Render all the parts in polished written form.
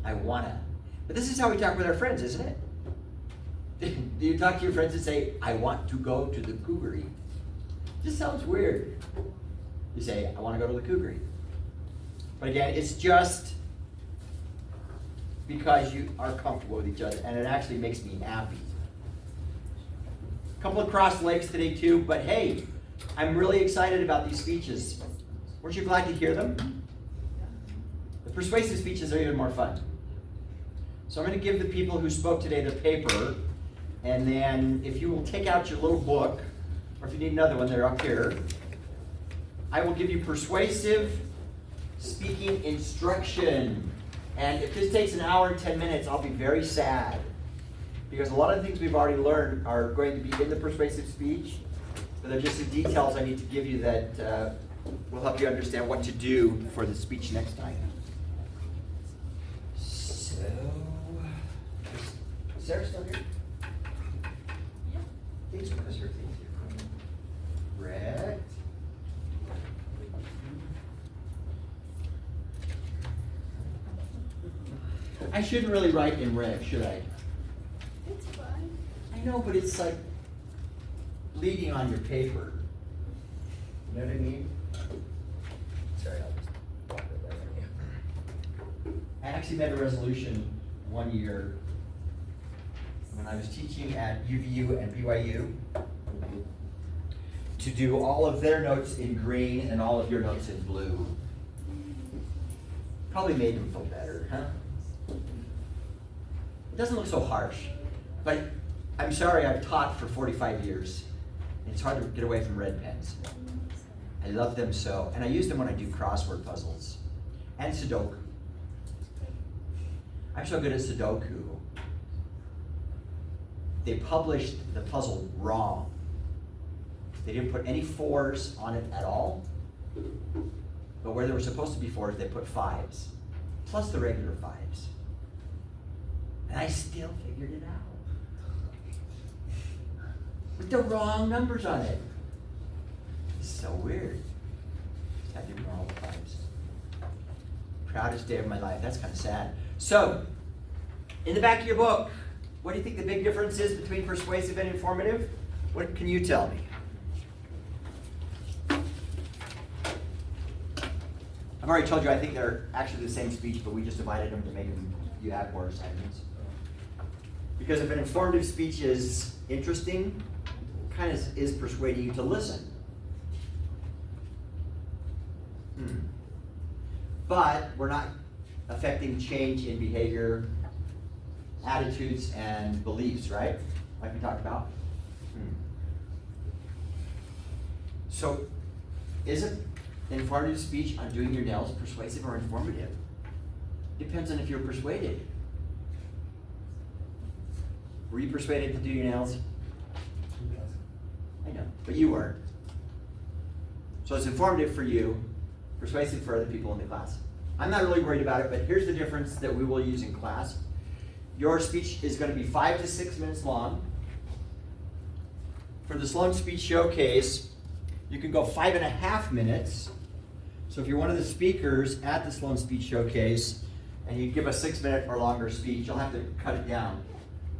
I wanna. But this is how we talk with our friends, isn't it? Do you talk to your friends and say, I want to go to the Cougaree? Just sounds weird. You say, I want to go to the Cougaree. But again, it's just because you are comfortable with each other, and it actually makes me happy. A couple of crossed legs today too, but hey, I'm really excited about these speeches. Weren't you glad to hear them? The persuasive speeches are even more fun. So I'm going to give the people who spoke today the paper, and then if you will take out your little book, or if you need another one, they're up here. I will give you persuasive speaking instruction. And if this takes an hour and 10 minutes, I'll be very sad. Because a lot of the things we've already learned are going to be in the persuasive speech, but they're just the details I need to give you that will help you understand what to do for the speech next time. So, is Sarah still here? Yeah. Thanks because her things here. Correct. I shouldn't really write in red, should I? It's fine. I know, but it's like bleeding on your paper. You know what I mean? Sorry, I'll just walk it right here. I actually made a resolution one year when I was teaching at UVU and BYU to do all of their notes in green and all of your notes in blue. Probably made them feel better, huh? It doesn't look so harsh, but I'm sorry, I've taught for 45 years, and it's hard to get away from red pens. I love them so, and I use them when I do crossword puzzles and Sudoku. I'm so good at Sudoku. They published the puzzle wrong. They didn't put any 4s on it at all, but where there were supposed to be 4s, they put 5s, plus the regular 5s. And I still figured it out. With the wrong numbers on it. It's so weird. Just had to ignore all the 5s. Proudest day of my life. That's kind of sad. So, in the back of your book, what do you think the big difference is between persuasive and informative? What can you tell me? I've already told you I think they're actually the same speech, but we just divided them to make them, you have more assignments. Because if an informative speech is interesting, it kind of is persuading you to listen. But we're not affecting change in behavior, attitudes, and beliefs, right? Like we talked about. So, is it informative speech on doing your nails persuasive or informative? Depends on if you're persuaded. Were you persuaded to do your nails? I know, but you weren't. So it's informative for you, persuasive for other people in the class. I'm not really worried about it, but here's the difference that we will use in class. Your speech is going to be 5 to 6 minutes long. For the Sloan Speech Showcase, you can go 5.5 minutes. So if you're one of the speakers at the Sloan Speech Showcase and you give a 6-minute or longer speech, you'll have to cut it down.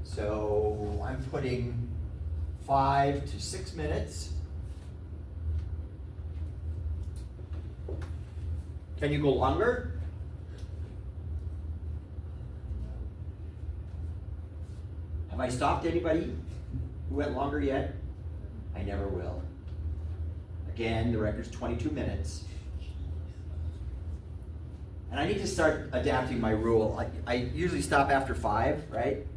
So I'm putting 5 to 6 minutes. Can you go longer? Have I stopped anybody who went longer yet? I never will. Again, the record's 22 minutes. And I need to start adapting my rule. I usually stop after 5, right?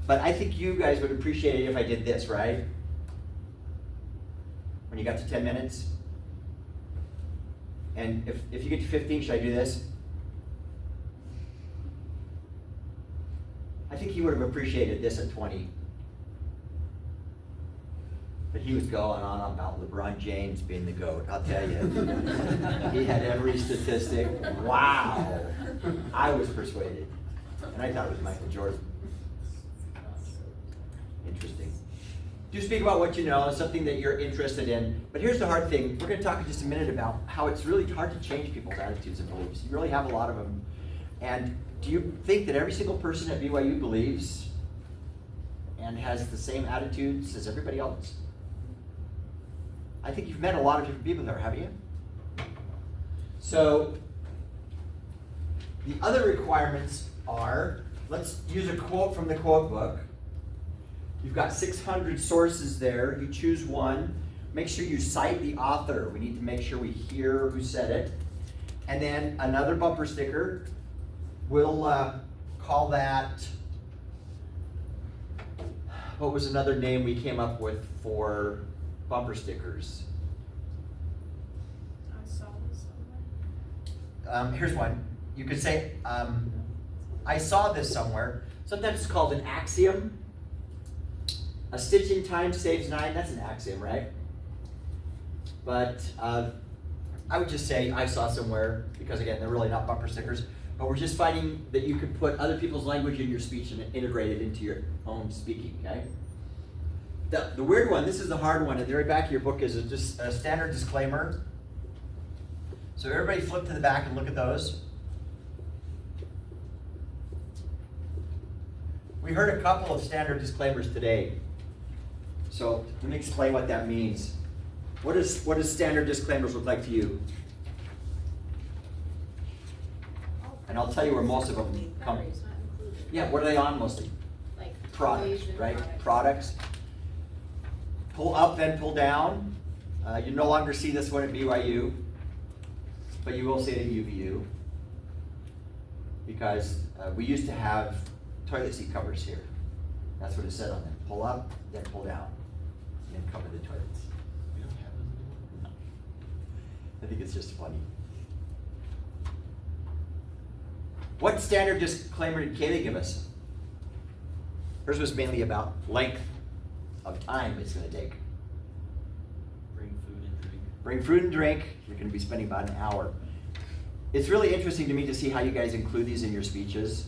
But I think you guys would appreciate it if I did this, right? When you got to 10 minutes. And if you get to 15, should I do this? I think he would have appreciated this at 20. But he was going on about LeBron James being the GOAT, I'll tell you. He had every statistic. Wow. I was persuaded. And I thought it was Michael Jordan. Interesting. Do speak about what you know, something that you're interested in. But here's the hard thing. We're going to talk in just a minute about how it's really hard to change people's attitudes and beliefs. You really have a lot of them. And do you think that every single person at BYU believes and has the same attitudes as everybody else? I think you've met a lot of different people there, haven't you? So, the other requirements are, let's use a quote from the quote book. You've got 600 sources there. You choose one. Make sure you cite the author. We need to make sure we hear who said it. And then another bumper sticker. We'll call that, what was another name we came up with for bumper stickers? I saw this somewhere. Here's one. You could say, I saw this somewhere. Sometimes it's called an axiom. A stitching time saves 9. That's an axiom, right? But I would just say I saw somewhere, because again, they're really not bumper stickers, but we're just finding that you can put other people's language in your speech and integrate it into your own speaking, okay? The weird one, this is the hard one, at the very back of your book is just a standard disclaimer. So everybody flip to the back and look at those. We heard a couple of standard disclaimers today. So let me explain what that means. What does standard disclaimers look like to you? And I'll tell you where most of them come. Batteries not included. Yeah, what are they on mostly? Like Products, toys and right? Products. Pull up, then pull down. You no longer see this one at BYU, but you will see it at UVU. Because we used to have toilet seat covers here. That's what it said on them. Pull up, then pull down, and then cover the toilets. We don't have those anymore? No. I think it's just funny. What standard disclaimer did Kaylee give us? Hers was mainly about length of time it's going to take. Bring food and drink. Bring food and drink. You're going to be spending about an hour. It's really interesting to me to see how you guys include these in your speeches.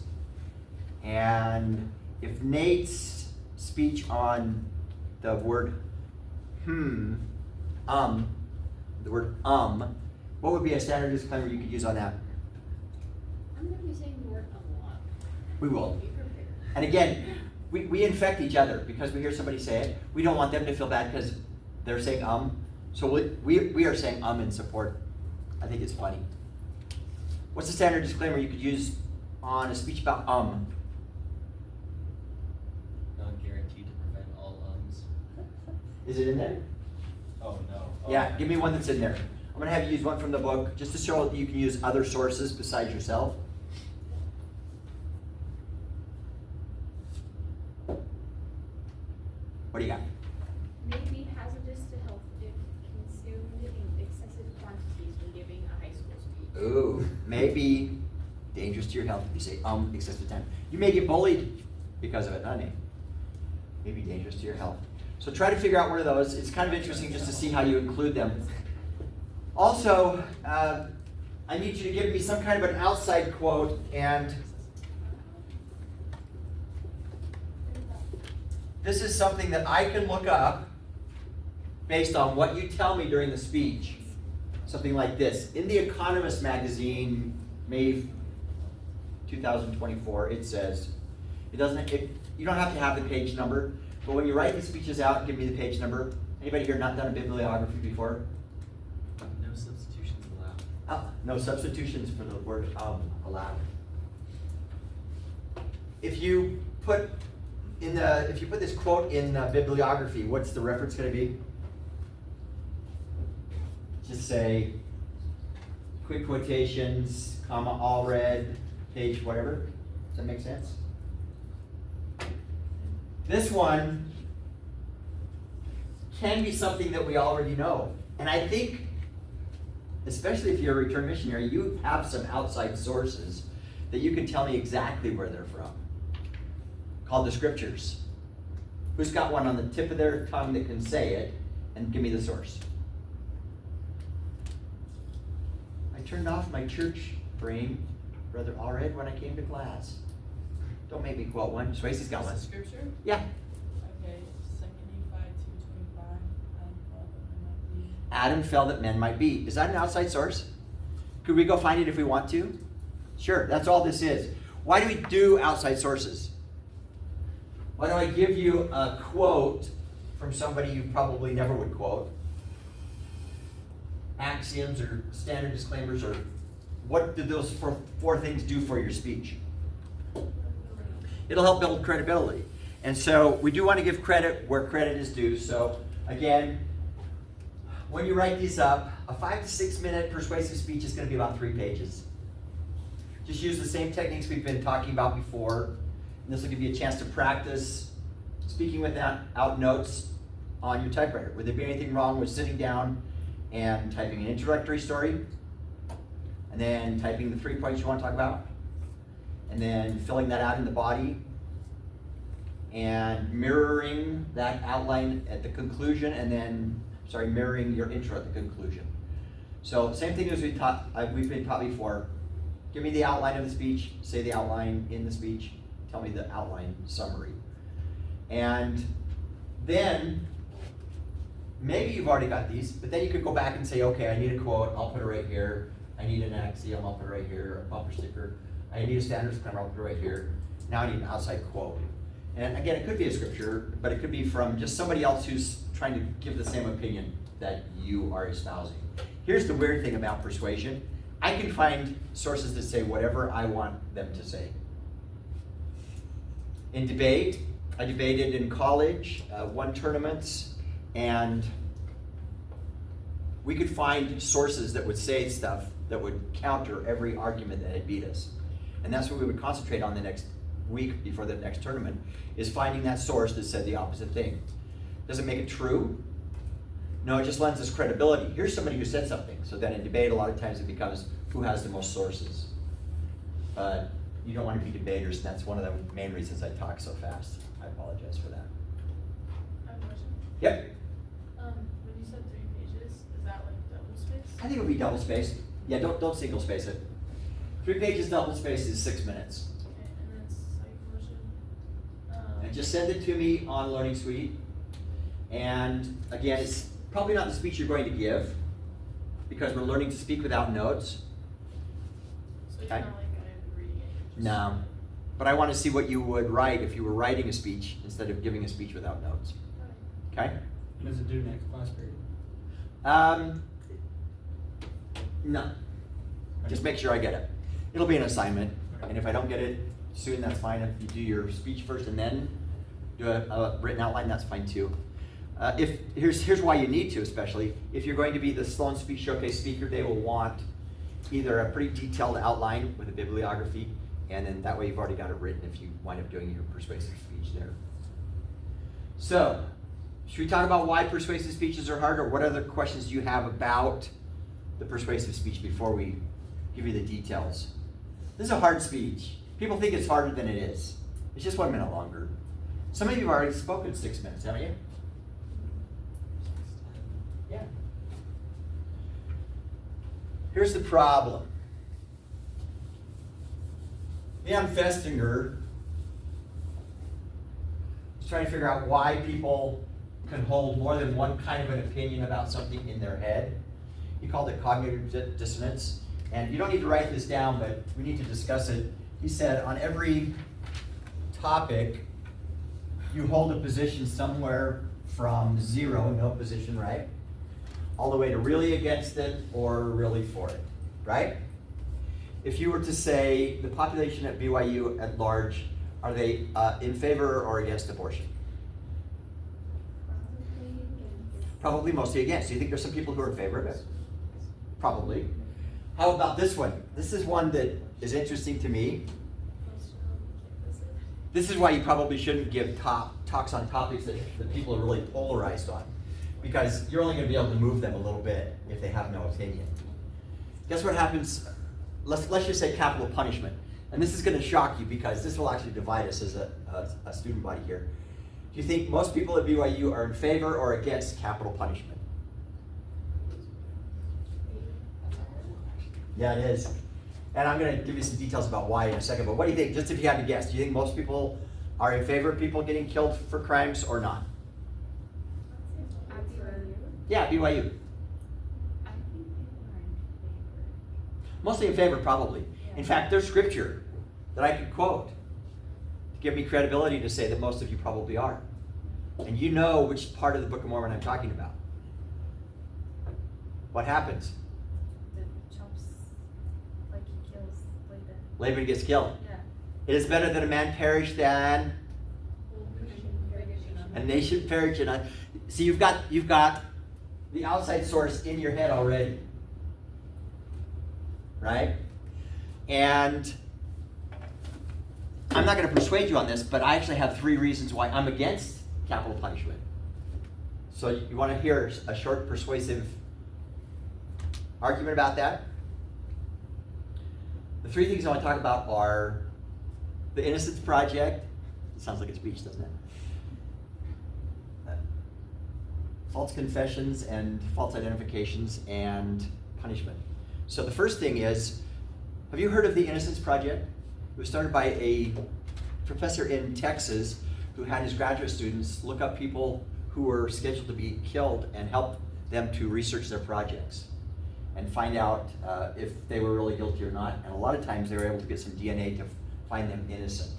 And if Nate's speech on the word the word what would be a standard disclaimer you could use on that? I'm going to be saying the word a lot. We will. Be prepared. And again, we infect each other because we hear somebody say it. We don't want them to feel bad because they're saying So we are saying in support. I think it's funny. What's the standard disclaimer you could use on a speech about Not guaranteed to prevent all ums. Is it in there? Oh, no. Oh. Yeah, give me one that's in there. I'm going to have you use one from the book just to show that you can use other sources besides yourself. What do you got? May be hazardous to health if consumed in excessive quantities when giving a high school speech. Ooh, may be dangerous to your health if you say excessive time. You may get bullied because of it, honey. May be dangerous to your health. So try to figure out one of those. It's kind of interesting just to see how you include them. Also, I need you to give me some kind of an outside quote, and this is something that I can look up based on what you tell me during the speech. Something like this. In The Economist magazine, May 2024, it says, you don't have to have the page number, but when you write the speeches out, give me the page number. Anybody here not done a bibliography before? No substitutions allowed. No substitutions for the word allowed. If you put this quote in bibliography, what's the reference going to be? Just say quick quotations, comma, Allred, page whatever. Does that make sense? This one can be something that we already know. And I think, especially if you're a return missionary, you have some outside sources that you can tell me exactly where they're from. Called the scriptures. Who's got one on the tip of their tongue that can say it and give me the source? I turned off my church brain, Brother Allred, when I came to class. Don't make me quote one. Swayze's got one. Scripture? Yeah. Okay, 2 Nephi 2:25. Adam fell that men might be. Is that an outside source? Could we go find it if we want to? Sure, that's all this is. Why do we do outside sources? Why do I give you a quote from somebody you probably never would quote? Axioms or standard disclaimers, or what do those four things do for your speech? It'll help build credibility. And so we do want to give credit where credit is due. So again, when you write these up, a 5 to 6 minute persuasive speech is going to be about 3 pages. Just use the same techniques we've been talking about before. And this will give you a chance to practice speaking without notes on your typewriter. Would there be anything wrong with sitting down and typing an introductory story, and then typing the 3 points you want to talk about, and then filling that out in the body, and mirroring that outline at the conclusion, and then, mirroring your intro at the conclusion. So same thing as we've been taught before. Give me the outline of the speech, say the outline in the speech, tell me the outline summary. And then, maybe you've already got these, but then you could go back and say, okay, I need a quote, I'll put it right here. I need an axiom, I'll put it right here, a bumper sticker. I need a standard disclaimer, I'll put it right here. Now I need an outside quote. And again, it could be a scripture, but it could be from just somebody else who's trying to give the same opinion that you are espousing. Here's the weird thing about persuasion. I can find sources that say whatever I want them to say. In debate, I debated in college, won tournaments, and we could find sources that would say stuff that would counter every argument that had beat us. And that's what we would concentrate on the next week before the next tournament, is finding that source that said the opposite thing. Does it make it true? No, it just lends us credibility. Here's somebody who said something. So then in debate, a lot of times it becomes who has the most sources. But you don't want to be debaters, and that's one of the main reasons I talk so fast. I apologize for that. I have a question. Yep. When you said 3 pages, is that like double space? I think it would be double spaced. Yeah, don't single space it. 3 pages double spaced is 6 minutes. Okay, and then second question. And just send it to me on Learning Suite. And again, it's probably not the speech you're going to give, because we're learning to speak without notes. So it's Okay. not like I'm reading it. Just No. But I want to see what you would write if you were writing a speech instead of giving a speech without notes. Okay? What does it do next class period? No. Just make sure I get it. It'll be an assignment, and if I don't get it soon, that's fine. If you do your speech first and then do a written outline, that's fine too. Here's why you need to, especially if you're going to be the Sloan Speech Showcase speaker, they will want either a pretty detailed outline with a bibliography, and then that way you've already got it written if you wind up doing your persuasive speech there. So, should we talk about why persuasive speeches are hard, or what other questions do you have about the persuasive speech before we give you the details? This is a hard speech. People think it's harder than it is. It's just 1 minute longer. Some of you have already spoken 6 minutes, haven't you? Yeah. Here's the problem. Leon Festinger is trying to figure out why people can hold more than one kind of an opinion about something in their head. He called it cognitive dissonance. And you don't need to write this down, but we need to discuss it. He said on every topic, you hold a position somewhere from 0, no position, right? All the way to really against it or really for it, right? If you were to say the population at BYU at large, are they in favor or against abortion? Probably mostly against. Do you think there's some people who are in favor of it? Probably. How about this one? This is one that is interesting to me. This is why you probably shouldn't give talks on topics that people are really polarized on, because you're only going to be able to move them a little bit if they have no opinion. Guess what happens? Let's just say capital punishment. And this is going to shock you because this will actually divide us as a student body here. Do you think most people at BYU are in favor or against capital punishment? Yeah, it is. And I'm going to give you some details about why in a second, but what do you think? Just if you had to guess, do you think most people are in favor of people getting killed for crimes or not? Yeah, BYU. I think people are in favor. Mostly in favor, probably. In fact, there's scripture that I could quote to give me credibility to say that most of you probably are. And you know which part of the Book of Mormon I'm talking about. What happens? The chops, like he kills Laban. Laban gets killed. Yeah. It is better that a man perish than a nation perish. See, you've got the outside source in your head already, right? And I'm not going to persuade you on this, but I actually have 3 reasons why I'm against capital punishment. So you want to hear a short, persuasive argument about that? The 3 things I want to talk about are the Innocence Project. It sounds like a speech, doesn't it? False confessions and false identifications and punishment. So the first thing is, have you heard of the Innocence Project? It was started by a professor in Texas who had his graduate students look up people who were scheduled to be killed and help them to research their projects and find out if they were really guilty or not. And a lot of times they were able to get some DNA to find them innocent.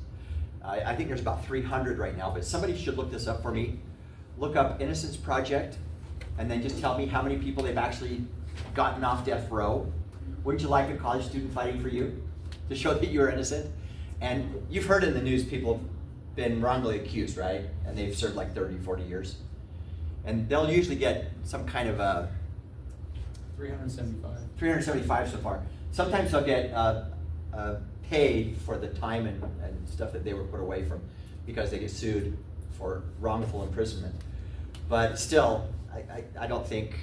I think there's about 300 right now, but somebody should look this up for me. Look up Innocence Project, and then just tell me how many people they've actually gotten off death row. Wouldn't you like a college student fighting for you to show that you're innocent? And you've heard in the news people have been wrongly accused, right? And they've served like 30, 40 years. And they'll usually get some kind of a 375. 375 so far. Sometimes they'll get paid for the time and stuff that they were put away from because they get sued for wrongful imprisonment. But still, I don't think,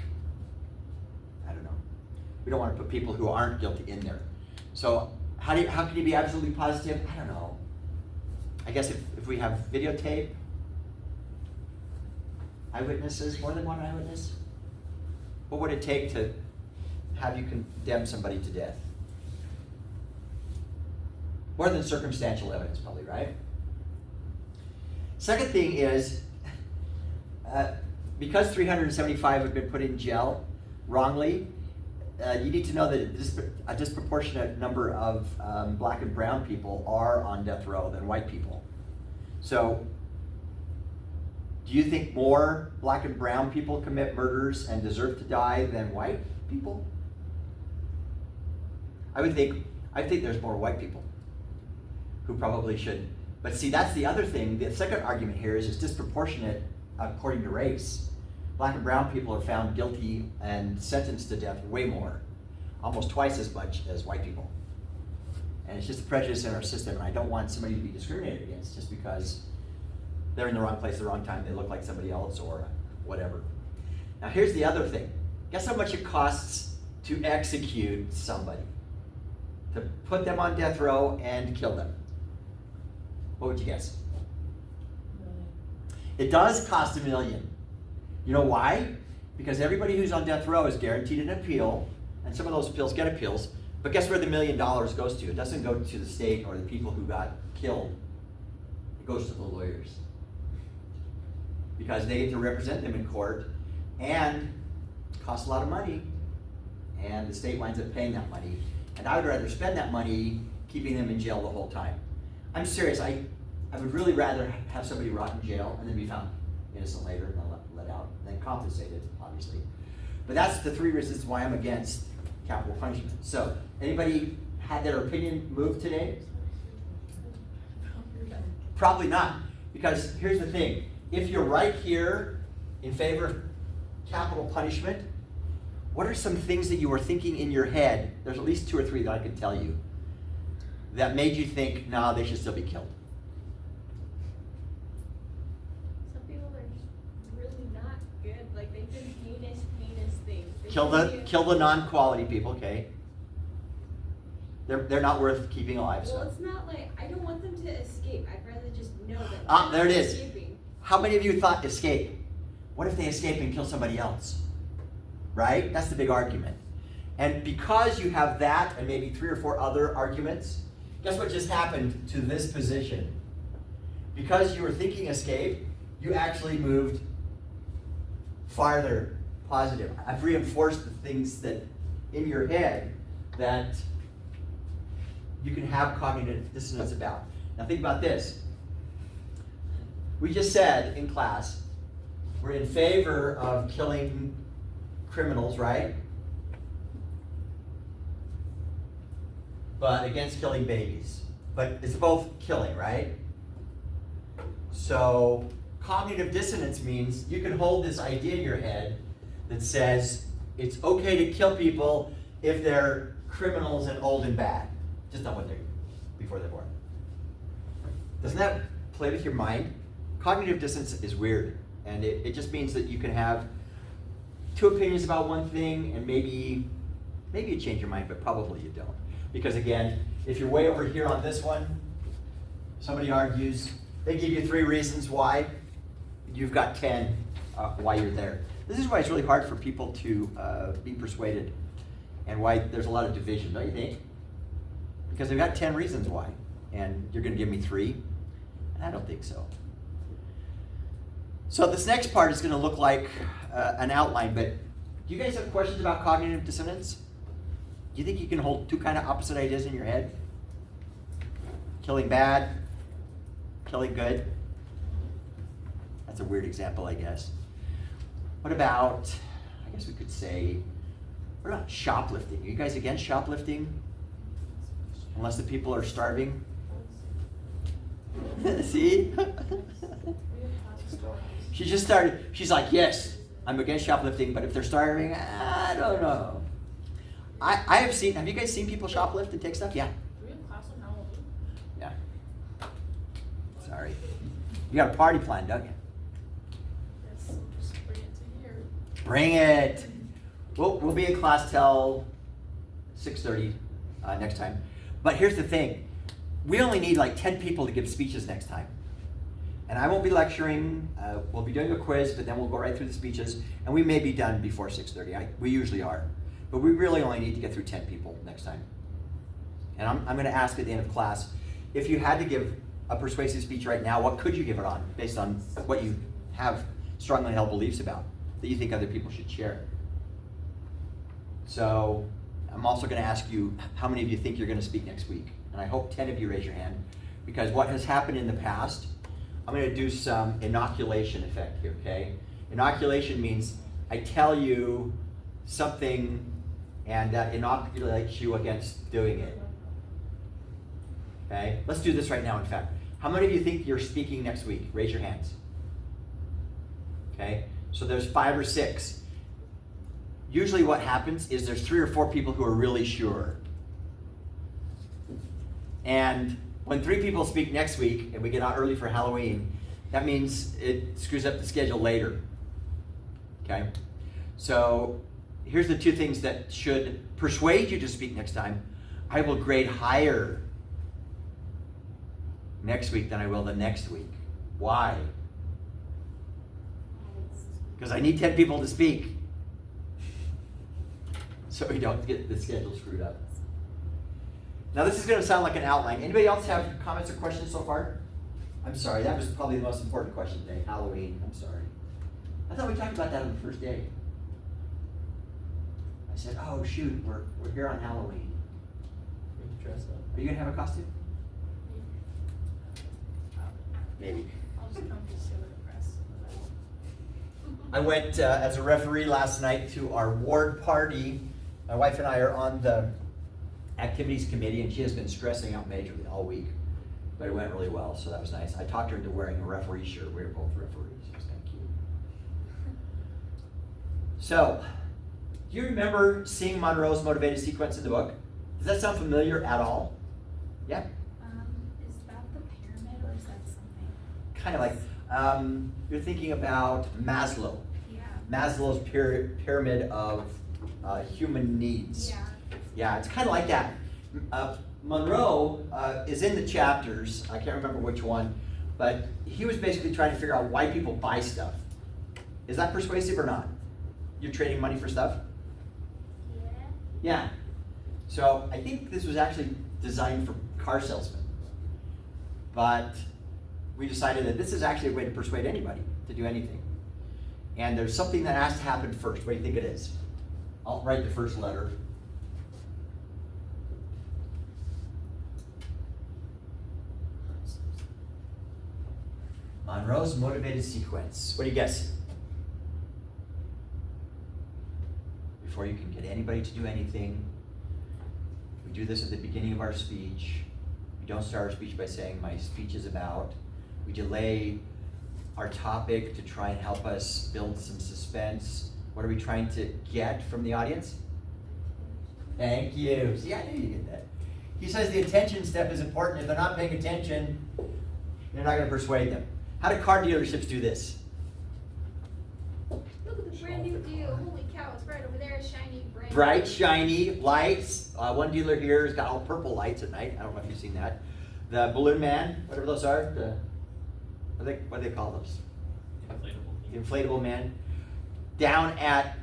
I don't know. We don't want to put people who aren't guilty in there. So how can you be absolutely positive? I don't know. I guess if we have videotape, eyewitnesses, more than one eyewitness, what would it take to have you condemn somebody to death? More than circumstantial evidence, probably, right? Second thing is, because 375 have been put in jail wrongly, you need to know that a disproportionate number of black and brown people are on death row than white people. So, do you think more black and brown people commit murders and deserve to die than white people? I think there's more white people who probably should. But see, that's the other thing. The second argument here is it's disproportionate according to race. Black and brown people are found guilty and sentenced to death way more, almost twice as much as white people. And it's just a prejudice in our system, and I don't want somebody to be discriminated against just because they're in the wrong place at the wrong time, they look like somebody else or whatever. Now here's the other thing. Guess how much it costs to execute somebody? To put them on death row and kill them. What would you guess? It does cost $1 million. You know why? Because everybody who's on death row is guaranteed an appeal, and some of those appeals get appeals, but guess where the $1 million goes to? It doesn't go to the state or the people who got killed. It goes to the lawyers. Because they get to represent them in court, and it costs a lot of money, and the state winds up paying that money. And I would rather spend that money keeping them in jail the whole time. I'm serious, I would really rather have somebody rot in jail and then be found innocent later and then let out, and then compensated, obviously. But that's the 3 reasons why I'm against capital punishment. So, anybody had their opinion moved today? Probably not, because here's the thing. If you're right here in favor of capital punishment, what are some things that you were thinking in your head? There's at least 2 or 3 that I could tell you that made you think, nah, they should still be killed. Some people are just really not good. Like, they've done heinous things. They Kill the non-quality people, okay? They're not worth keeping alive. Well, So. it's not like, I don't want them to escape. I'd rather just know that There it they're is. escaping. How many of you thought escape? What if they escape and kill somebody else? Right? That's the big argument. And because you have that and maybe 3 or 4 other arguments, guess what just happened to this position? Because you were thinking escape, you actually moved farther positive. I've reinforced the things that in your head that you can have cognitive dissonance about. Now think about this. We just said in class, we're in favor of killing criminals, right? But against killing babies. But it's both killing, right? So cognitive dissonance means you can hold this idea in your head that says it's okay to kill people if they're criminals and old and bad. Just not what they're before they're born. Doesn't that play with your mind? Cognitive dissonance is weird, and it just means that you can have two opinions about one thing, and maybe you change your mind, but probably you don't. Because again, if you're way over here on this one, somebody argues, they give you 3 reasons why, you've got 10 why you're there. This is why it's really hard for people to be persuaded, and why there's a lot of division, don't you think? Because they've got 10 reasons why, and you're going to give me 3, and I don't think so. So this next part is going to look like an outline, but do you guys have questions about cognitive dissonance? Do you think you can hold 2 kind of opposite ideas in your head? Killing bad, killing good? That's a weird example, I guess. What about, I guess we could say, what about shoplifting? Are you guys against shoplifting? Unless the people are starving? See? She just started, she's like, yes, I'm against shoplifting, but if they're starving, I don't know. I have seen, have you guys seen people shoplift and take stuff? Yeah. Do we have class on Halloween? Yeah. Sorry. You got a party planned, don't you? Yes, just bring it to here. Bring it. We'll be in class till 6:30 next time. But here's the thing. We only need like 10 people to give speeches next time. And I won't be lecturing. We'll be doing a quiz, but then we'll go right through the speeches. And we may be done before 6:30. We usually are. But we really only need to get through 10 people next time. And I'm going to ask at the end of class, if you had to give a persuasive speech right now, what could you give it on based on what you have strongly held beliefs about that you think other people should share? So I'm also going to ask you, how many of you think you're going to speak next week? And I hope 10 of you raise your hand, because what has happened in the past, I'm going to do some inoculation effect here, okay? Inoculation means I tell you something and that inoculates you against doing it. Okay? Let's do this right now, in fact. How many of you think you're speaking next week? Raise your hands. Okay? So there's 5 or 6. Usually what happens is there's 3 or 4 people who are really sure. And when 3 people speak next week and we get out early for Halloween, that means it screws up the schedule later. Okay? So here's the 2 things that should persuade you to speak next time. I will grade higher next week than I will the next week. Why? Because I need 10 people to speak. So we don't get the schedule screwed up. Now this is going to sound like an outline. Anybody else have comments or questions so far? I'm sorry, that was probably the most important question today. Halloween, I'm sorry. I thought we talked about that on the first day. I said, oh shoot, we're here on Halloween. We can dress up. Are you going to have a costume? Maybe. I'll just come to sit with the press. I went as a referee last night to our ward party. My wife and I are on the activities committee, and she has been stressing out majorly all week. But it went really well, so that was nice. I talked her into wearing a referee shirt. We were both referees. It was kind of cute. So, do you remember seeing Monroe's motivated sequence in the book? Does that sound familiar at all? Yeah? Is that the pyramid or is that something? Kind of like, you're thinking about Maslow. Yeah. Maslow's pyramid of human needs. Yeah. Yeah, it's kind of like that. Monroe is in the chapters, I can't remember which one, but he was basically trying to figure out why people buy stuff. Is that persuasive or not? You're trading money for stuff? Yeah. Yeah. So I think this was actually designed for car salesmen. But we decided that this is actually a way to persuade anybody to do anything. And there's something that has to happen first. What do you think it is? I'll write the first letter. Monroe's motivated sequence. What do you guess? Before you can get anybody to do anything, we do this at the beginning of our speech. We don't start our speech by saying, my speech is about. We delay our topic to try and help us build some suspense. What are we trying to get from the audience? Thank you. See, I knew you'd get that. He says the attention step is important. If they're not paying attention, you're not going to persuade them. How do car dealerships do this? Look at the brand new deal. Holy cow, it's right over there, shiny, brand new. Bright, shiny lights. One dealer here has got all purple lights at night. I don't know if you've seen that. The balloon man, whatever those are. What do they call those? Inflatable. Inflatable man. Down at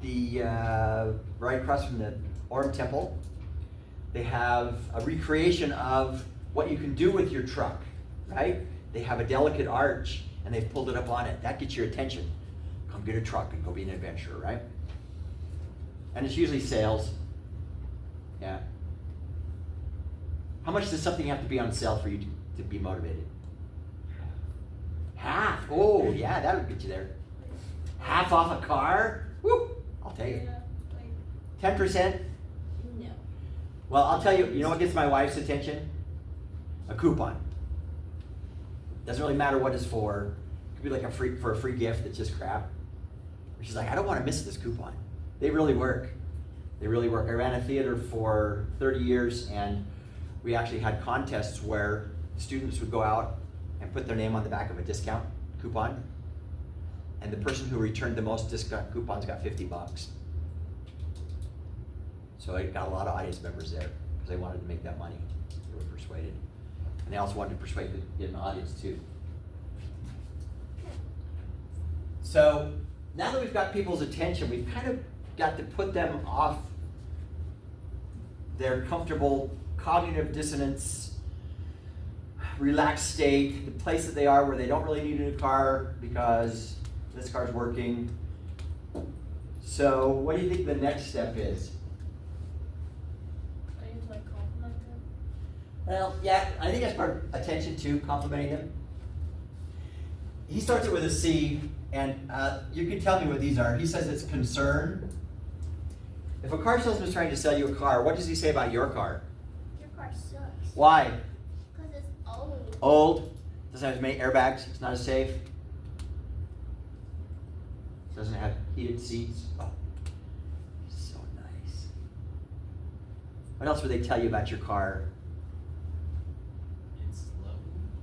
the right across from the Orm Temple, they have a recreation of what you can do with your truck, right? They have a delicate arch and they've pulled it up on it. That gets your attention. Come get a truck and go be an adventurer, right? And it's usually sales. Yeah. How much does something have to be on sale for you to be motivated? Half. Oh, yeah, that would get you there. Half off a car? Woo! I'll tell you. Yeah, like, 10%? No. Well, I'll tell you, you know what gets my wife's attention? A coupon. Doesn't really matter what it's for. It could be like a free gift that's just crap. She's like, I don't want to miss this coupon. They really work. They really work. I ran a theater for 30 years and we actually had contests where students would go out and put their name on the back of a discount coupon. And the person who returned the most discount coupons got $50. So I got a lot of audience members there because they wanted to make that money. They were persuaded. And they also wanted to persuade the audience too. So now that we've got people's attention, we've kind of got to put them off their comfortable cognitive dissonance, relaxed state, the place that they are where they don't really need a new car because this car's working. So what do you think the next step is? I need to like compliment them. Well, yeah, I think that's part of attention too, complimenting them. He starts it with a C, and you can tell me what these are. He says it's concern. If a car salesman is trying to sell you a car, what does he say about your car? Your car sucks. Why? Because it's old. Old, doesn't have as many airbags, it's not as safe. Doesn't have heated seats. Oh, so nice. What else would they tell you about your car? It's slow.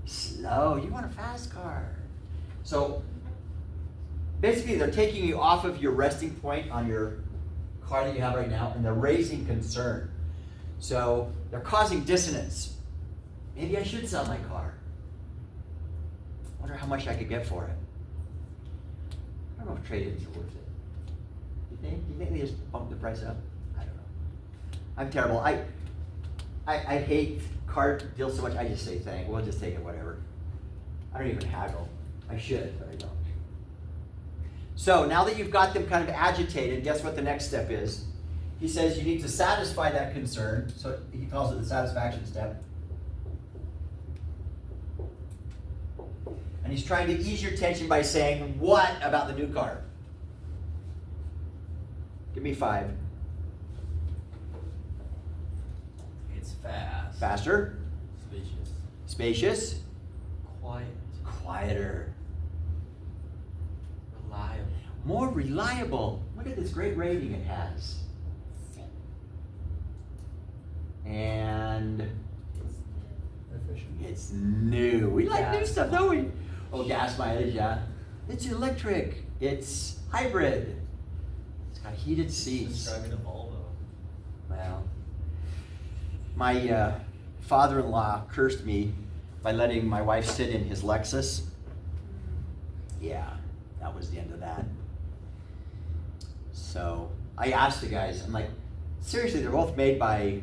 Slow, you want a fast car. So basically they're taking you off of your resting point on your car that you have right now and they're raising concern. So they're causing dissonance. Maybe I should sell my car. Wonder how much I could get for it. I don't know if trade-ins are worth it. You think? You think they just bump the price up? I don't know. I'm terrible. I hate car deals so much. I just say thank. We'll just take it, whatever. I don't even haggle. I should, but I don't. So now that you've got them kind of agitated, guess what the next step is? He says you need to satisfy that concern. So he calls it the satisfaction step. And he's trying to ease your tension by saying, what about the new car? Give me 5. It's fast. Faster. Spacious. Spacious. Quiet. Quieter. Reliable. More reliable. Look at this great rating it has. And Efficient. it's new. We like new Gas stuff, don't we? mileage. Oh, gas mileage, yeah. It's electric. It's hybrid. It's got heated It's seats. driving a Volvo. Well, my father-in-law cursed me by letting my wife sit in his Lexus. Yeah, that was the end of that. So I asked the guys, I'm like, seriously, they're both made by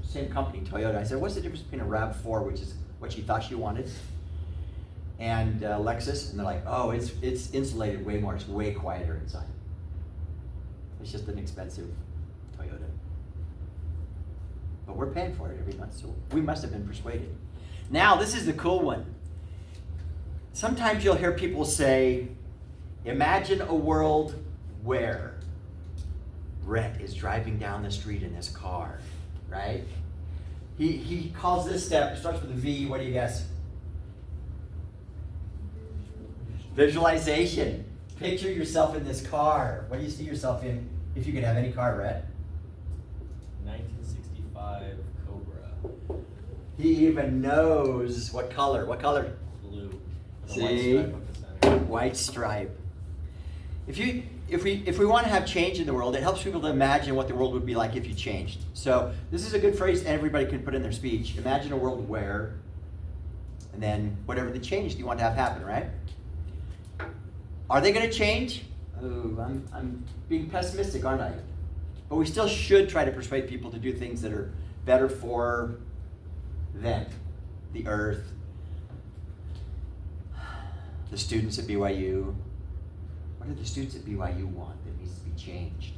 same company, Toyota. I said, what's the difference between a RAV4, which is what she thought she wanted, and Lexus? And they're like, oh, it's insulated way more. It's way quieter inside. It's just an expensive Toyota. But we're paying for it every month, so we must have been persuaded. Now, this is the cool one. Sometimes you'll hear people say, imagine a world where Rhett is driving down the street in his car, right? He calls this step, it starts with a V, what do you guess? Visualization. Picture yourself in this car. What do you see yourself in if you could have any car, Rhett? 1965 Cobra. He even knows what color. What color? Blue. With a See? white stripe up the center. White stripe. If we want to have change in the world, it helps people to imagine what the world would be like if you changed. So this is a good phrase everybody can put in their speech. Imagine a world where, and then whatever the change you want to have happen, right? Are they going to change? Oh, I'm being pessimistic, aren't I? But we still should try to persuade people to do things that are better for them, the earth, the students at BYU. What do the students at BYU want that needs to be changed?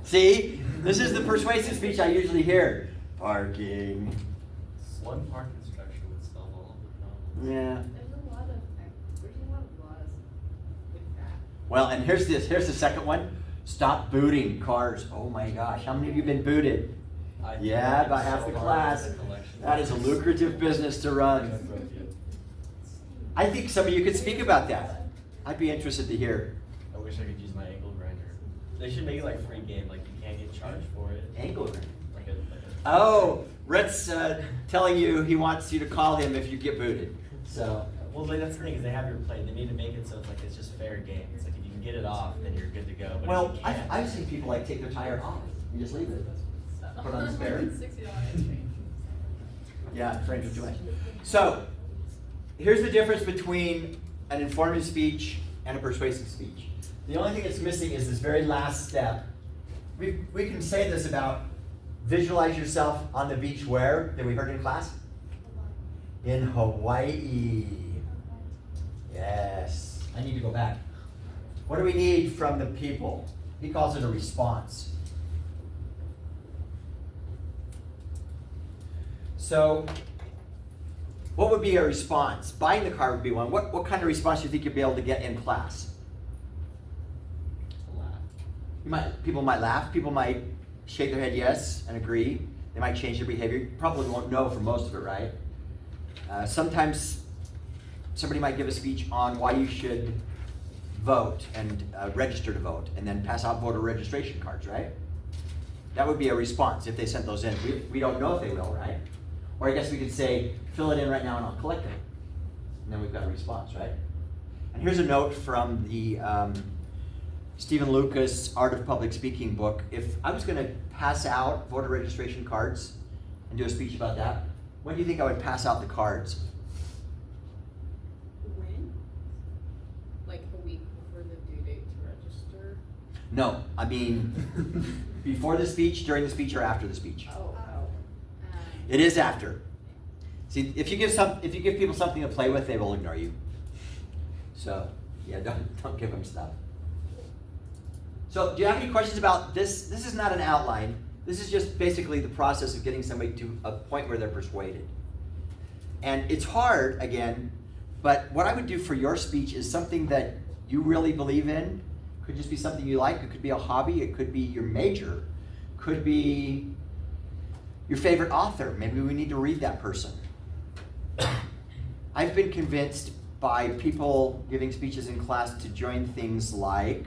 See, this is the persuasive speech I usually hear. Parking. One parking structure would solve all the problems. Yeah. There's a lot of laws with that. Well, and here's the second one. Stop booting cars. Oh my gosh, how many of you have been booted? Yeah, about half the class. That is a lucrative business to run. I think some of you could speak about that. I'd be interested to hear. I wish I could use my ankle grinder. They should make it like free game, like you can't get charged for it. Ankle grinder. Like a Oh, Rhett's telling you he wants you to call him if you get booted. So, well, that's the thing is they have your play. They need to make it so it's like it's just fair game. It's like if you can get it off, then you're good to go. But well, if you can't, I've seen people like take their tire off and just leave it. Put on the spare. $60. Yeah, frames are too much. So, here's the difference between an informative speech and a persuasive speech. The only thing that's missing is this very last step. We can say this about visualize yourself on the beach where? That we heard in class? In Hawaii. Yes. I need to go back. What do we need from the people? He calls it a response. So, what would be a response? Buying the car would be one. What kind of response do you think you'd be able to get in class? People might laugh. People might shake their head yes and agree. They might change their behavior. You probably won't know for most of it, right? Sometimes somebody might give a speech on why you should vote and register to vote, and then pass out voter registration cards, right? That would be a response if they sent those in. We don't know if they will, right? Or I guess we could say, fill it in right now and I'll collect it. And then we've got a response, right? And here's a note from the Stephen Lucas Art of Public Speaking book. If I was going to pass out voter registration cards and do a speech about that, when do you think I would pass out the cards? When? Like a week before the due date to register? No, I mean before the speech, during the speech, or after the speech. It is after. See, if you give people something to play with, they will ignore you. So, yeah, don't give them stuff. So, do you have any questions about this? This is not an outline. This is just basically the process of getting somebody to a point where they're persuaded. And it's hard, again, but what I would do for your speech is something that you really believe in. Could just be something you like. It could be a hobby. It could be your major. Could be your favorite author. Maybe we need to read that person. I've been convinced by people giving speeches in class to join things like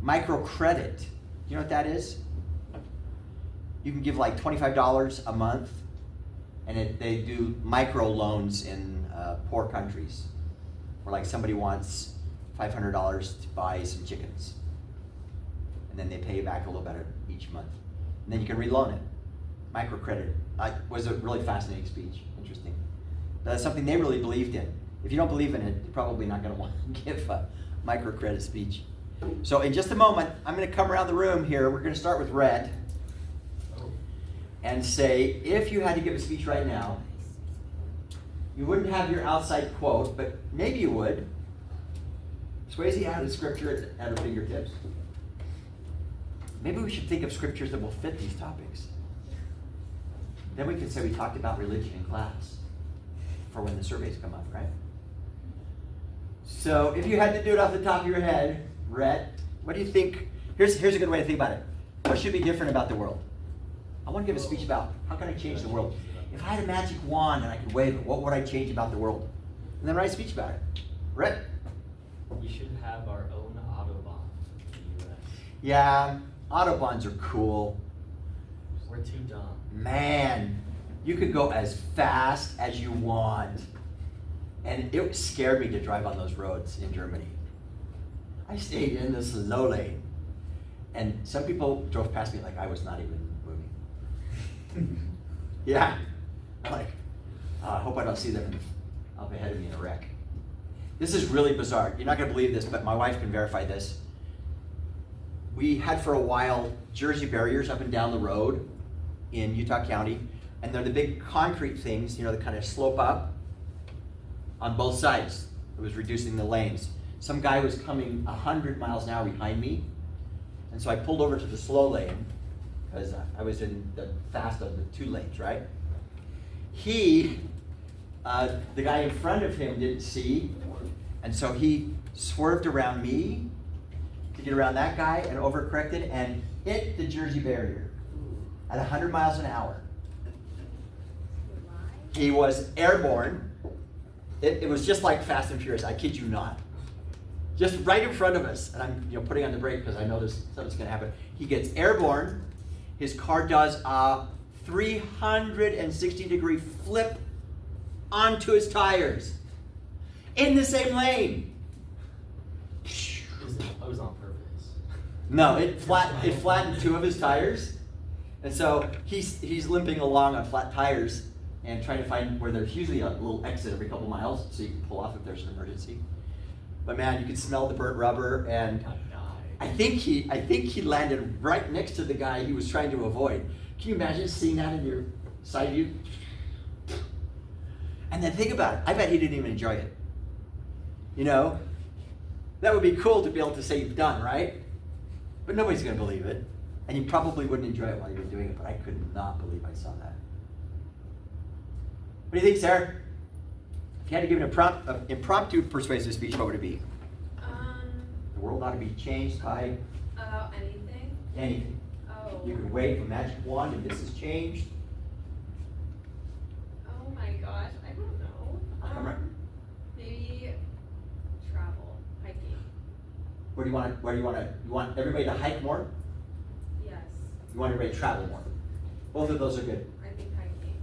microcredit. You know what that is? You can give like $25 a month, and they do micro loans in poor countries, where like somebody wants $500 to buy some chickens, and then they pay you back a little better each month, and then you can reloan it. Microcredit was a really fascinating speech. Interesting. But that's something they really believed in. If you don't believe in it, you're probably not going to want to give a microcredit speech. So in just a moment, I'm going to come around the room here. We're going to start with Red and say, if you had to give a speech right now, you wouldn't have your outside quote, but maybe you would. Swayze had a scripture at her fingertips. Maybe we should think of scriptures that will fit these topics. Then we can say we talked about religion in class for when the surveys come up, right? So if you had to do it off the top of your head, Rhett, what do you think? Here's a good way to think about it. What should be different about the world? I want to give a speech about how can I change the world. If I had a magic wand and I could wave it, what would I change about the world? And then write a speech about it. Rhett? We should have our own Autobahn in the US. Yeah, Autobahns are cool. We're too dumb. Man, you could go as fast as you want. And it scared me to drive on those roads in Germany. I stayed in the slow lane. And some people drove past me like I was not even moving. Yeah. I'm like, I hope I don't see them up ahead of me in a wreck. This is really bizarre. You're not going to believe this, but my wife can verify this. We had for a while Jersey barriers up and down the road in Utah County, and they're the big concrete things, that kind of slope up on both sides. It was reducing the lanes. Some guy was coming 100 miles an hour behind me, and so I pulled over to the slow lane because I was in the fast of the 2 lanes, right? The guy in front of him didn't see, and so he swerved around me to get around that guy and overcorrected and hit the Jersey barrier at 100 miles an hour. He was airborne. It was just like Fast and Furious, I kid you not. Just right in front of us, and I'm putting on the brake because I know something's going to happen. He gets airborne. His car does a 360-degree flip onto his tires in the same lane. It was on purpose. No, it flattened 2 of his tires, and so he's limping along on flat tires and trying to find where there's usually a little exit every couple miles so you can pull off if there's an emergency. But man, you could smell the burnt rubber, and I think he landed right next to the guy he was trying to avoid. Can you imagine seeing that in your side view? And then think about it. I bet he didn't even enjoy it. That would be cool to be able to say you've done, right? But nobody's going to believe it. And you probably wouldn't enjoy it while you were doing it, but I could not believe I saw that. What do you think, Sarah? If you had to give an impromptu persuasive speech, what would it be? The world ought to be changed by About anything? anything. Oh. You could wave a magic wand and this is changed. Oh my gosh, I don't know. Come right. Maybe travel, hiking. Where do you want everybody to hike more? Yes, You want everybody to travel more? Both of those are good. I think hiking.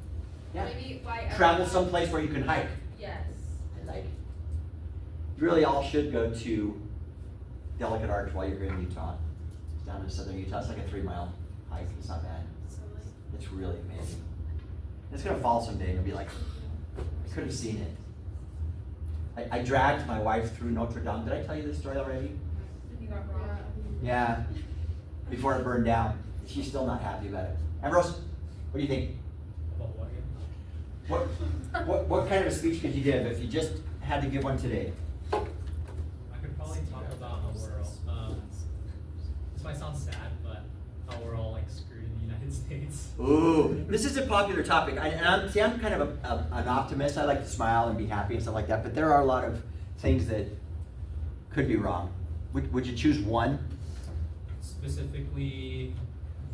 Yeah. Maybe why Travel someplace where you can hike. Yes. I like it. You really all should go to Delicate Arch while you're in Utah. It's down in southern Utah. It's like a 3-mile hike. It's not bad. So It's really amazing. It's gonna fall someday and you'll be like, I could have seen it. I dragged my wife through Notre Dame. Did I tell you this story already? you got wrong. Yeah. Before it burned down. She's still not happy about it. Ambrose, what do you think? About what again? What kind of a speech could you give if you just had to give one today? I could probably talk about how we're all, this might sound sad, but how we're all like screwed in the United States. Ooh, this is a popular topic. I'm kind of an optimist. I like to smile and be happy and stuff like that, but there are a lot of things that could be wrong. Would you choose one? Specifically,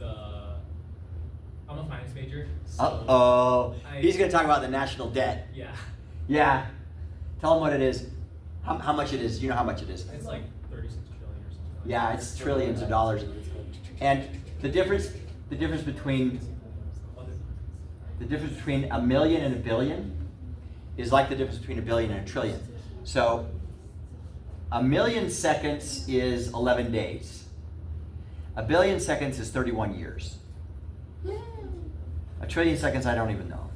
I'm a finance major. So Uh-oh. He's going to talk about the national debt. Yeah, Yeah. Tell him what it is. How much it is. You know how much it is. it's like 36 trillion or something. Like Yeah, it's trillions of dollars. And the difference between a million and a billion is like the difference between a billion and a trillion. So a million seconds is 11 days. A billion seconds is 31 years. A trillion seconds, I don't even know.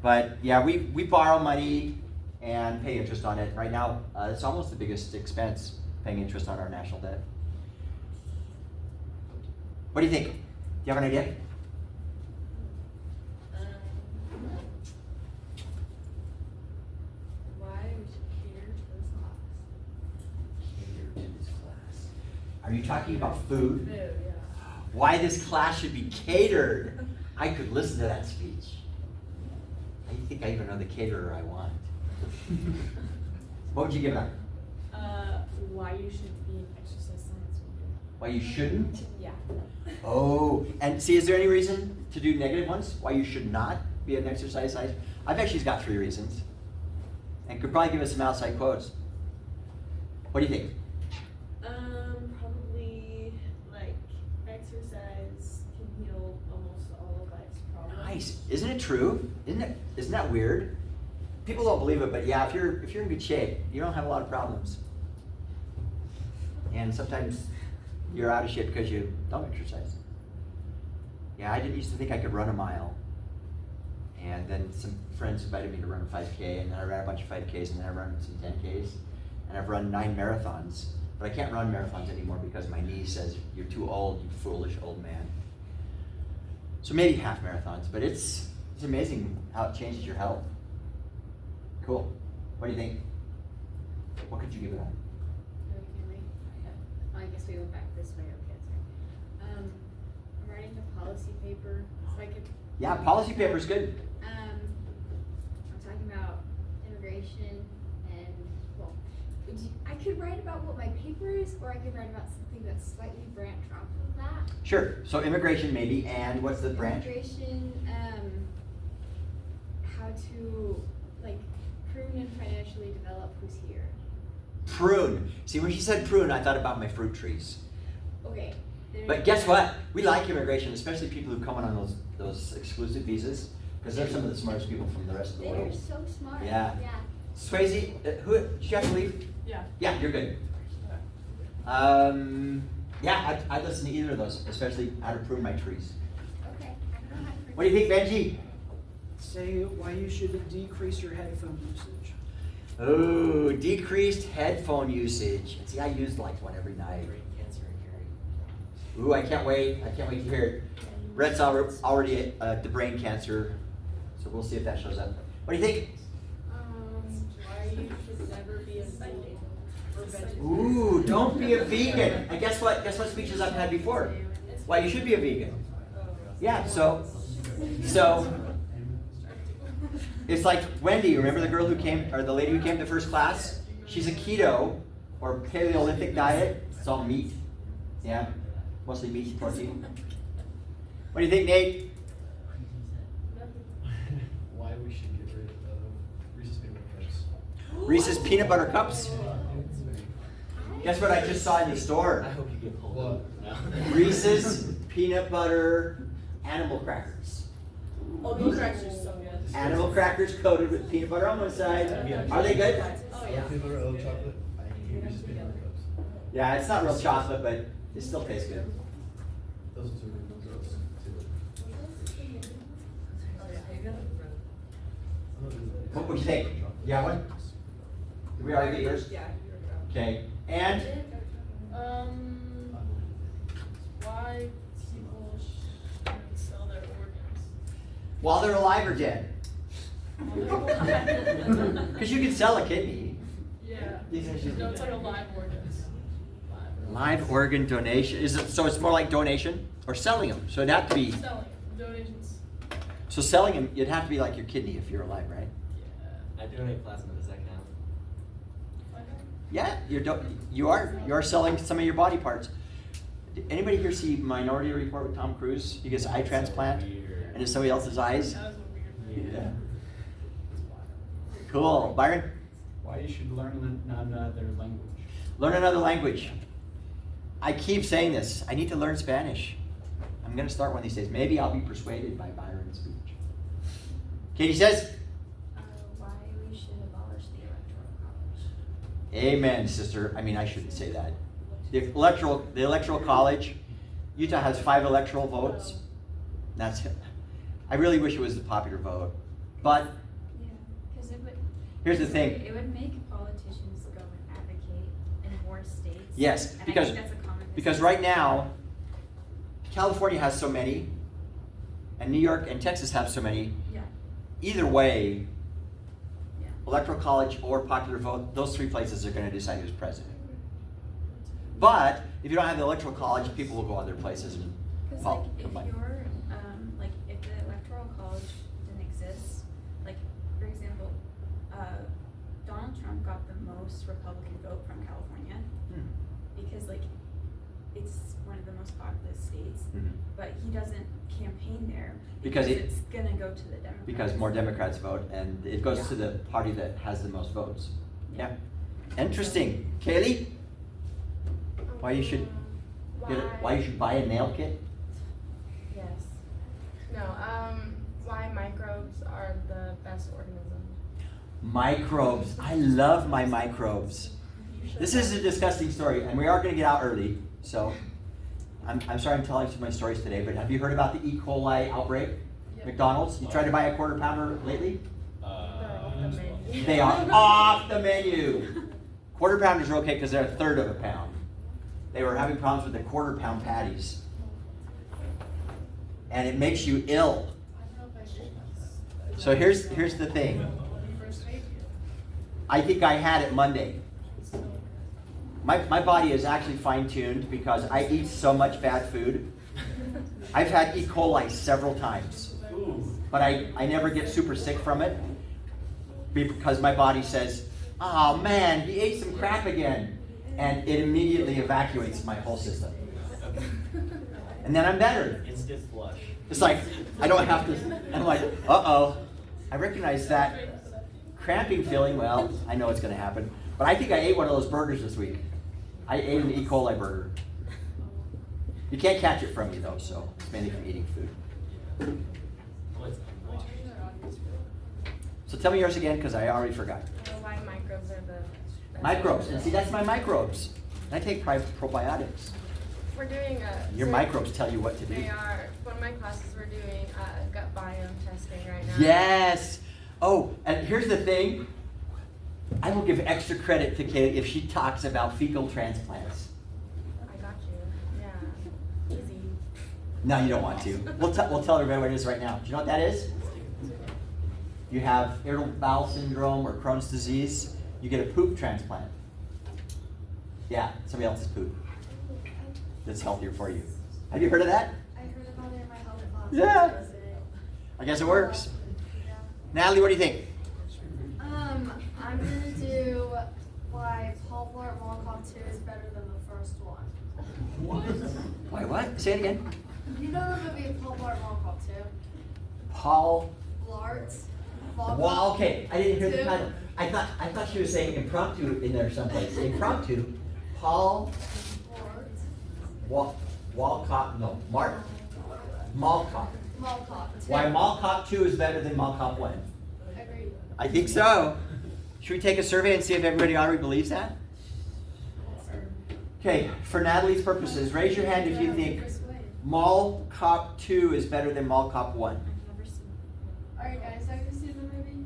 But yeah, we borrow money and pay interest on it. Right now, it's almost the biggest expense, paying interest on our national debt. What do you think? Do you have an idea? Why we should cater to this class? Cater to this class. Are you talking about food? Food, yeah. Why this class should be catered? I could listen to that speech. I think I even know the caterer I want. What would you give that? Why you shouldn't be an exercise science major. Why you shouldn't? Yeah. Oh, and see, is there any reason to do negative ones? Why you should not be an exercise science? I've actually got 3 reasons. And could probably give us some outside quotes. What do you think? Probably like exercise can heal almost all of life's problems. Nice. Isn't it true? Isn't that weird? People don't believe it, but yeah, if you're in good shape, you don't have a lot of problems. And sometimes you're out of shape because you don't exercise. Yeah, I didn't used to think I could run a mile. And then some friends invited me to run a 5K, and then I ran a bunch of 5Ks, and then I ran some 10Ks. And I've run 9 marathons. But I can't run marathons anymore because my knee says, you're too old, you foolish old man. So maybe half marathons, but it's amazing how it changes your health. Cool. What do you think? What could you give it on? I guess we went back this way, okay, sorry. I'm writing a policy paper, so I could. Yeah, policy paper's good. I'm talking about immigration and, well, I could write about what my paper is, or I could write about something that's slightly branched off of that. Sure. So immigration maybe, and what's the branch? Immigration, how to, like, prune and financially develop who's here. Prune. See, when she said prune, I thought about my fruit trees. Okay. But guess what? We like immigration, especially people who come on those exclusive visas, because they're some of the smartest people from the rest of the They're world. so smart. Yeah. Yeah. Swayze, who did you have to leave? Yeah. Yeah, you're good. Yeah, I'd listen to either of those, especially how to prune my trees. Okay. I don't know how to What do you think, Benji? Say why you should decrease your headphone usage. Oh, decreased headphone usage. See, I use like one every night. Brain cancer and Gary. Ooh, I can't wait. I can't wait to hear it. Rhett's already the brain cancer, so we'll see if that shows up. What do you think? Why you should never be a vegan or vegetarian. Ooh, don't be a vegan. And guess what? Guess what speeches I've had before? Why you should be a vegan. Yeah, so it's like Wendy, remember the girl who came, or the lady who came to first class? She's a keto or Paleolithic diet. It's all meat. Yeah, mostly meat and protein. What do you think, Nate? Why we should get rid of Reese's peanut butter cups. Reese's peanut butter cups. Guess what I just saw in the store? I hope you get pulled What? up. No. Reese's peanut butter animal crackers. Oh, those are actually so good. Animal crackers coated with peanut butter on one side. Are they good? Oh, yeah. Peanut butter, oat chocolate. I hate Reese's peanut butter cups. Yeah, it's not real chocolate, but it still tastes good. Those two are gross too. What would you think? You have one? Did we already get yours? Yeah. Okay. And Why people shouldn't sell their organs? while they're alive or dead? Because you can sell a kidney. Yeah. These are just- No, it's like a live organs. Live organ donation. Is it so? It's more like donation or selling them. So it'd have to be. Selling donations. So selling them, it'd have to be like your kidney if you're alive, right? I donate plasma, does that count? Yeah, you are selling some of your body parts. Did anybody here see Minority Report with Tom Cruise? He gets eye transplant, and it's somebody else's eyes. That was a weird. Yeah. Cool, Byron. Why you should learn another language. Learn another language. I keep saying this. I need to learn Spanish. I'm gonna start one of these days. Maybe I'll be persuaded by Byron's speech. Katie says. Why we should abolish the electoral college. Amen, sister. I mean, I shouldn't say that. The electoral college, Utah has 5 electoral votes. That's it. I really wish it was the popular vote. But Yeah, because it would. here's the thing. It would make politicians go and advocate in more states. Yes, And I because think that's a common because mistake. right now, California has so many, and New York and Texas have so many. Yeah. Either way, Yeah. electoral college or popular vote, those 3 places are going to decide who's president. But if you don't have the electoral college, people will go other places and Because follow. like if you're like if the States, Mhm. but he doesn't campaign there Because it- it's gonna go to the Democrats. Because more Democrats vote, and it goes to the party that has the most votes. Yeah. Interesting. Kaylee? Why you should why you should buy a nail kit? Yes. No, why microbes are the best organism. Microbes. I love my microbes. This is a disgusting story, and we are going to get out early, so I'm sorry I'm telling you my stories today, but have you heard about the E. coli outbreak? McDonald's? You tried to buy a quarter pounder lately? They are off the menu. Quarter pounders are okay because they're a third of a pound. They were having problems with the quarter pound patties. And it makes you ill. So here's the thing. I think I had it Monday. My body is actually fine-tuned because I eat so much bad food. I've had E. coli several times. But I never get super sick from it because my body says, oh man, he ate some crap again. And it immediately evacuates my whole system. And then I'm better. Instant flush. It's like, I don't have to, I'm like, uh-oh. I recognize that cramping feeling, well, I know it's gonna happen. But I think I ate one of those burgers this week. I ate an E. coli burger. You can't catch it from me though, so it's mainly from eating food. So tell me yours again, because I already forgot. Why microbes are the best Microbes, and organism. see, that's my microbes. And I take probiotics. We're doing Your microbes tell you what to do. They are, one of my classes, we're doing gut biome testing right now. Yes. Oh, and here's the thing. I will give extra credit to Kaylee if she talks about fecal transplants. I got you, yeah, easy. No, you don't want to. We'll tell everybody what it is right now. Do you know what that is? You have irritable bowel syndrome or Crohn's disease, you get a poop transplant. Yeah, somebody else's poop. That's healthier for you. Have you heard of that? I heard about it in my health class. Yeah. I guess it works. Natalie, what do you think? I'm gonna do why Paul Blart Mall Cop 2 is better than the first one. Why what? Say it again. You know the movie Paul Blart Mall Cop 2? Paul. Blart. Well, okay. I didn't hear the Two. title. I thought she was saying impromptu in there someplace. Impromptu. Paul. Walcott. No. Mark. Mall Cop. Mall Cop 2. Why Mall Cop 2 is better than Mall Cop 1? Agreed. I think so. Should we take a survey and see if everybody already believes that? Okay, for Natalie's purposes, raise your hand if you think Mall Cop 2 is better than Mall Cop 1. Alright guys, have you seen the movie?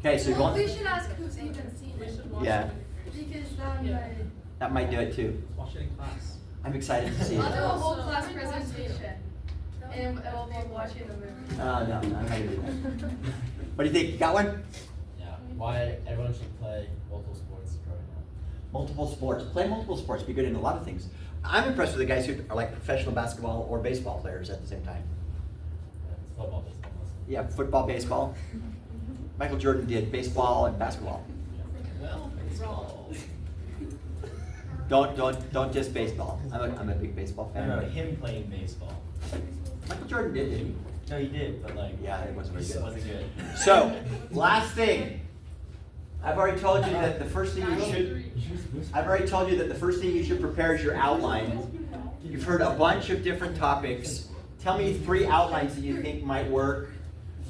Okay, so you're Well, we going. should ask who's even seen it. Yeah, Because then that might do it too. Watch it in class. I'm excited to see it. I'll do a whole class presentation. And it will be watching the movie. No, I'm not gonna do that. What do you think? Got one? Yeah, why everyone should play multiple sports growing up. Multiple sports. Play multiple sports. Be good in a lot of things. I'm impressed with the guys who are like professional basketball or baseball players at the same time. Yeah, it's football, baseball, mostly. Yeah, football, baseball. Michael Jordan did baseball and basketball. Well, baseball. Don't just baseball. I'm a big baseball I fan. remember him playing baseball. Michael Jordan did, didn't he? No, he did, but like, Yeah, it wasn't very it good. wasn't good. So, last thing. I've already told you that the first thing you should prepare is your outline. You've heard a bunch of different topics. Tell me 3 outlines that you think might work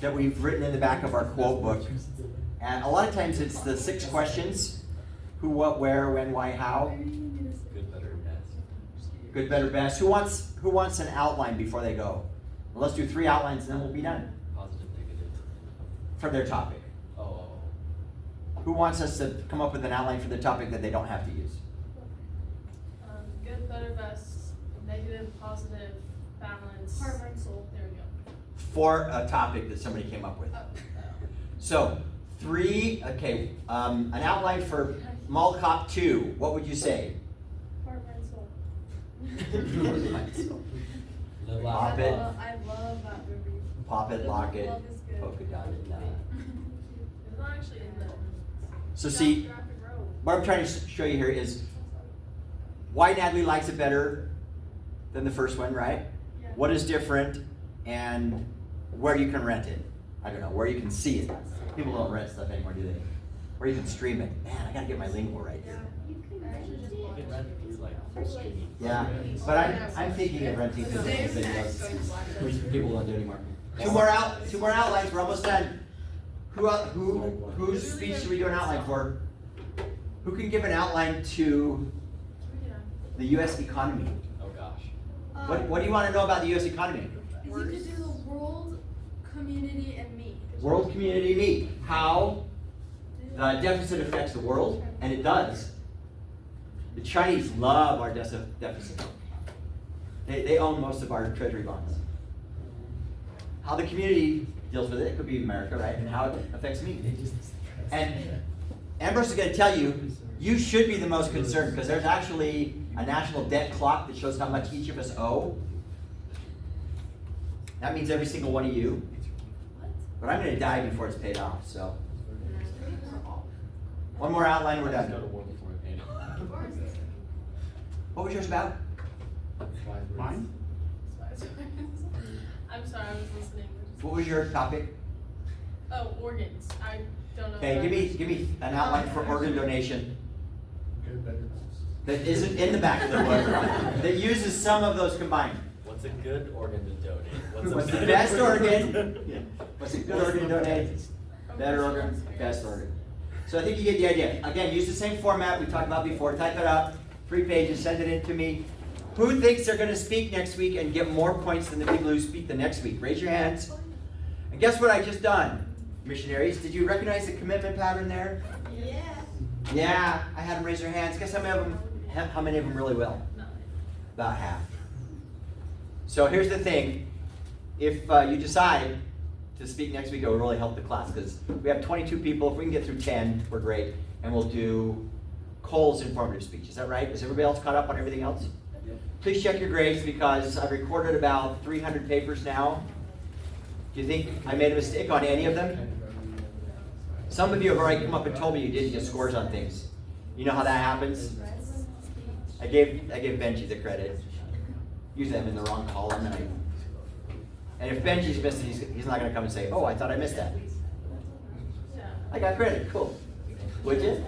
that we've written in the back of our quote book. And a lot of times it's the 6 questions. Who, what, where, when, why, how. Good, better, best. Good, better, best. Who wants an outline before they go? Well, let's do 3 outlines and then we'll be done. Positive, negative. For their topic. Oh. Who wants us to come up with an outline for the topic that they don't have to use? Good, better, best, negative, positive, balance. Heart, mind, soul. There we go. For a topic that somebody came up with. So, 3, okay, an outline for Mall Cop 2. What would you say? Heart, mind, soul. Live Pop laugh. it. I love that movie. Pop it, lock it, Love is good. polka dot it. It's not actually in the. So see, what I'm trying to show you here is why Natalie likes it better than the first one, right? what is different, and where you can rent it. I don't know, where you can see it. People don't rent stuff anymore, do they? Where you can stream it. Man, I gotta get my lingual right here. You can Actually, just You can rent through like streaming. Yeah, but I'm thinking of renting physical videos, which people don't do anymore. Two more outlines, we're almost done. Whose speech should we do an outline for? Who can give an outline to the US economy? Oh gosh. What do you want to know about the US economy? If you could do the world, community, and me. World, community, me. How the deficit affects the world, and it does. The Chinese love our deficit. They own most of our treasury bonds. How the community deals with it could be America, right? And how it affects me. And Ambrose is going to tell you, you should be the most concerned because there's actually a national debt clock that shows how much each of us owe. That means every single one of you. But I'm going to die before it's paid off, so. One more outline, we're Go to done. war before I paid off. What was yours about? Mine? I'm sorry, I was listening. What was your topic? Oh, organs. I don't know. Okay, give me an outline for organ donation Good, better. that isn't in the back of the book, that uses some of those combined. What's a good organ to donate? What's the best organ? What's a good organ to donate? Better organ, best organ. So I think you get the idea. Again, use the same format we talked about before. Type it up, 3 pages, send it in to me. Who thinks they're going to speak next week and get more points than the people who speak the next week? Raise your hands. And guess what I just done, missionaries? Did you recognize the commitment pattern there? Yeah. Yeah, I had them raise their hands. Guess how many of them really will? About half. So here's the thing. If you decide to speak next week, it will really help the class because we have 22 people. If we can get through 10, we're great. And we'll do Cole's informative speech. Is that right? Is everybody else caught up on everything else? Please check your grades because I've recorded about 300 papers now. Do you think I made a mistake on any of them? Some of you have already come up and told me you didn't get scores on things. You know how that happens? I gave Benji the credit. Usually I'm in the wrong column, and if Benji's missed it, he's not going to come and say, "Oh, I thought I missed that." I got credit. Cool. Would you?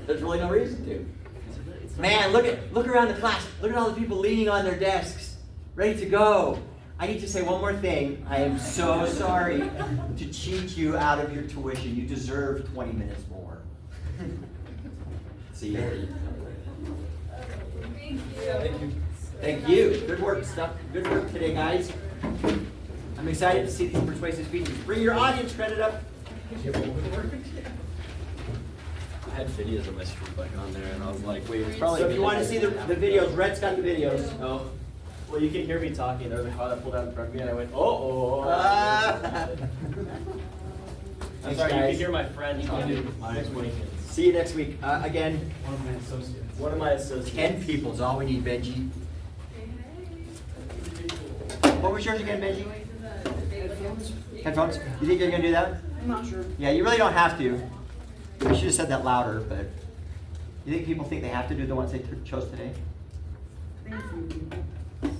There's really no reason to. Man, look around the class. Look at all the people leaning on their desks, ready to go. I need to say one more thing. I am so sorry to cheat you out of your tuition. You deserve 20 minutes more. See you. Thank you. Thank you. Good work, stuff. Good work today, guys. I'm excited to see these persuasive speeches. Bring your audience credit up. I had videos of my street bike on there, and I was like, wait, it's probably. So if you want to see the videos, Red's got the videos. Oh. Well, you can hear me talking. There was a car that pulled out in front of me, and I went, oh. I'm sorry, you can hear my friend talking. See you next week. Again, One of my associates. One of my associates. 10 people is all we need, Benji. What was yours again, Benji? Headphones? Headphones? You think you're going to do that? I'm not sure. Yeah, you really don't have to. I should have said that louder, but you think people think they have to do the ones they chose today?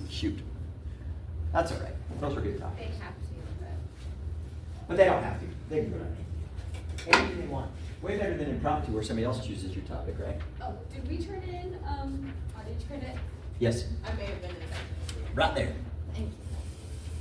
Shoot. That's all right. Those are good They topics. have to, But they don't have to. They can do anything they want. Way better than impromptu where somebody else chooses your topic, right? Oh, did we turn in, audience credit? Yes. I may have been in that. Right there. Thank you.